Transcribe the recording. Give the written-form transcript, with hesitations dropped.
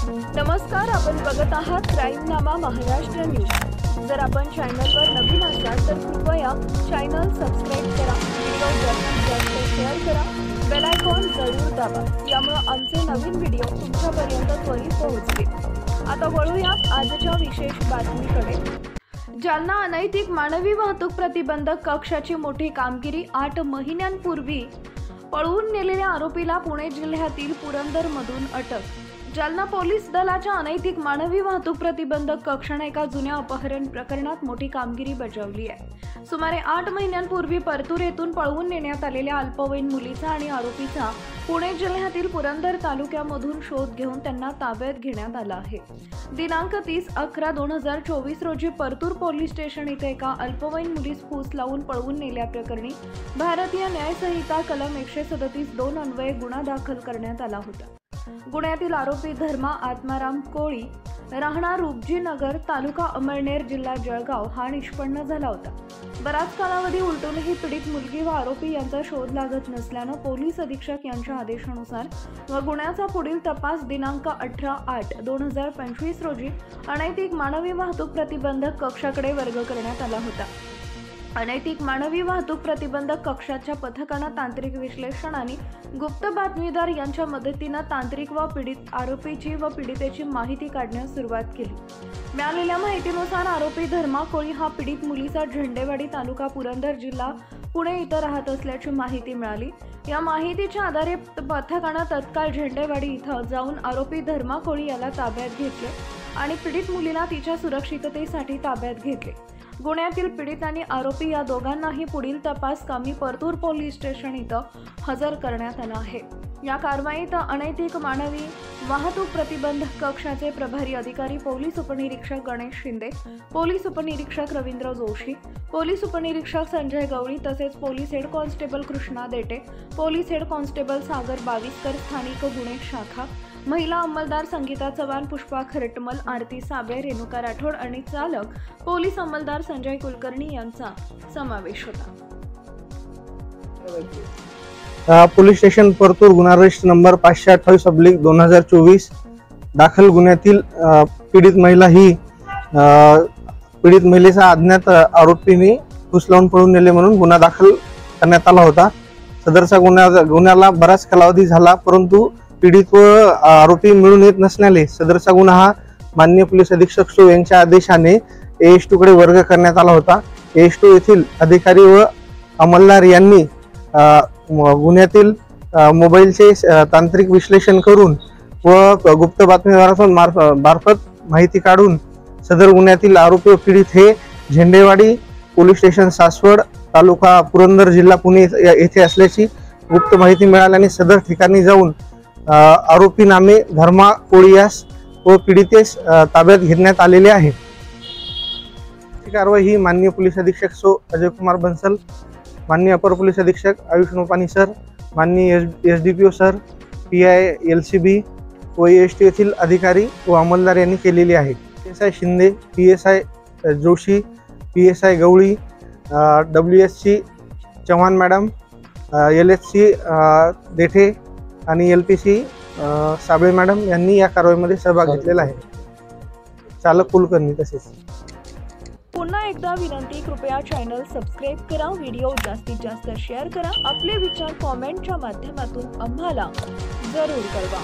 नमस्कार, आपण बघत आहात क्राईमनामा महाराष्ट्र न्यूज। जर आपण चॅनलवर नवीन असाल तर कृपया चॅनल सबस्क्राइब करा, व्हिडिओ जास्तीत जास्त शेअर करा, बेल आयकॉन जरूर दाबा, यामुळे आमचे नवीन व्हिडिओ तुमच्यापर्यंत त्वरित पोहोचतील। आता वळूयात आजच्या विशेष बातमीकडे। जालना अनैतिक मानवी वाहतूक प्रतिबंधक कक्षाची मोठी कामगिरी। 8 महिन्यांपूर्वी पळवून नेलेल्या आरोपीला पुणे जिल्ह्यातील पुरंदरमधून अटक। जालना पोलीस दलाच्या अनैतिक मानवी वाहतूक प्रतिबंधक कक्षाने एका जुन्या अपहरण प्रकरणात मोठी कामगिरी बजावली आहे। सुमारे 8 महिन्यांपूर्वी परतूर येथून पळवून नेण्यात आलेल्या अल्पवयीन मुलीचा आणि आरोपीचा पुणे जिल्ह्यातील पुरंदर तालुक्यामधून शोध घेऊन त्यांना ताब्यात घेण्यात आला आहे। दिनांक 30/11/2024 रोजी परतूर पोलीस स्टेशन येथे एका अल्पवयीन मुलीस फूस लावून पळवून नेल्याप्रकरणी भारतीय न्याय संहिता कलम 137(2) अन्वये गुन्हा दाखल करण्यात आला होता। गुन्ह्यातील आरोपी धर्मा आत्माराम कोळी राहणार रुपजी नगर तालुका अमळनेर जिल्हा जळगाव हा निष्पन्न झाला होता। बराच कालावधी उलटूनही पीडित मुलगी व आरोपी यांचा शोध लागत नसल्याने पोलीस अधीक्षक यांच्या आदेशानुसार व गुन्ह्याचा पुढील तपास दिनांक 18/8/2025 रोजी अनैतिक मानवी वाहतूक प्रतिबंधक कक्षाकडे वर्ग करण्यात आला होता। अनैतिक मानवी वाहतूक प्रतिबंधक कक्षाच्या पथकाने तांत्रिक विश्लेषण आणि गुप्त बातमीदार यांच्या मदतीने तांत्रिक व पीडित आरोपीची व पीडितेची माहिती काढण्यास सुरुवात केली। मिळालेल्या माहितीनुसार आरोपी धर्मा कोळी हा पीडित मुलीचा झेंडेवाडी तालुका पुरंदर जिल्हा पुणे इथं राहत असल्याची माहिती मिळाली। या माहितीच्या आधारे पथकाने तत्काळ झेंडेवाडी इथं जाऊन आरोपी धर्मा कोळी याला ताब्यात घेतले आणि पीडित मुलीला तिच्या सुरक्षिततेसाठी ताब्यात घेतले। गुन्ह्यातील पीडित आणि आरोपी या दोघांनाही पुढील तपास कामी परतूर पोलीस स्टेशन इथं हजर करण्यात आला आहे। या कारवाईत अनैतिक मानवी वाहतूक प्रतिबंधक कक्षाचे प्रभारी अधिकारी पोलीस उपनिरीक्षक गणेश शिंदे, पोलीस उपनिरीक्षक रवींद्र जोशी, पोलीस उपनिरीक्षक संजय गवळी तसेच police head constable Krishna देटे, police head constable सागर बाविस्कर, स्थानिक गुन्हे शाखा, महिला अंमलदार संगीता चव्हाण, पुष्पा खरटमल, आरती साबळे, रेणुका राठोड आणि चालक पोलीस अंमलदार संजय कुलकर्णी यांचा समावेश होता। पोलीस स्टेशन परतूर गुन्हा रजिस्टर नंबर 528/2024 दाखल गुन्ह्यातील पीडित महिला ही पीडित महिलेचा अज्ञात आरोपीने फूस लावून पळून नेले म्हणून गुन्हा दाखल करण्यात आला होता। सदरचा गुन्ह्याला बराच कालावधी झाला, परंतु पीडित व आरोपी मिळून येत नसल्याने सदरचा गुन्हा हा माननीय पोलीस अधीक्षक सो यांच्या आदेशाने AS2 कडे वर्ग करण्यात आला होता। AS2 येथील अधिकारी व अंमलदार यांनी गुन्ह्यातील मोबाईलचे तांत्रिक विश्लेषण करून व गुप्त बातमीदारांमार्फत माहिती काढून सदर गुन्ह्यातील आरोपी व पीडित हे झेंडेवाडी पोलीस स्टेशन सासवड तालुका पुरंदर जिल्हा पुणे येथे असल्याची गुप्त माहिती मिळाल्याने सदर ठिकाणी जाऊन आरोपी नामे धर्मा कोळीयास व पीडितेस ताब्यात घेण्यात आलेले आहे। ही कारवाई ही माननीय पोलीस अधीक्षक सो अजय कुमार बंसल, माननीय अपर पोलीस अधीक्षक आयुष नोपानी सर, माननीय SDPO सर, PI LCB व AS2 येथील अधिकारी व अंमलदार यांनी केलेली आहे। PSI Shinde, PSI Joshi, PSI गवळी, WSC Chavan madam, LHC Dethe आणि LPC साबळे मॅडम यांनी या कारवाईमध्ये सहभाग घेतलेला आहे। चालक कुलकर्णी तसेच। पुन्हा एकदा विनंती, कृपया चॅनल सबस्क्राइब करा, व्हिडिओ जास्तीत जास्त शेअर करा, आपले विचार कॉमेंटच्या माध्यमातून आम्हाला जरूर कळवा।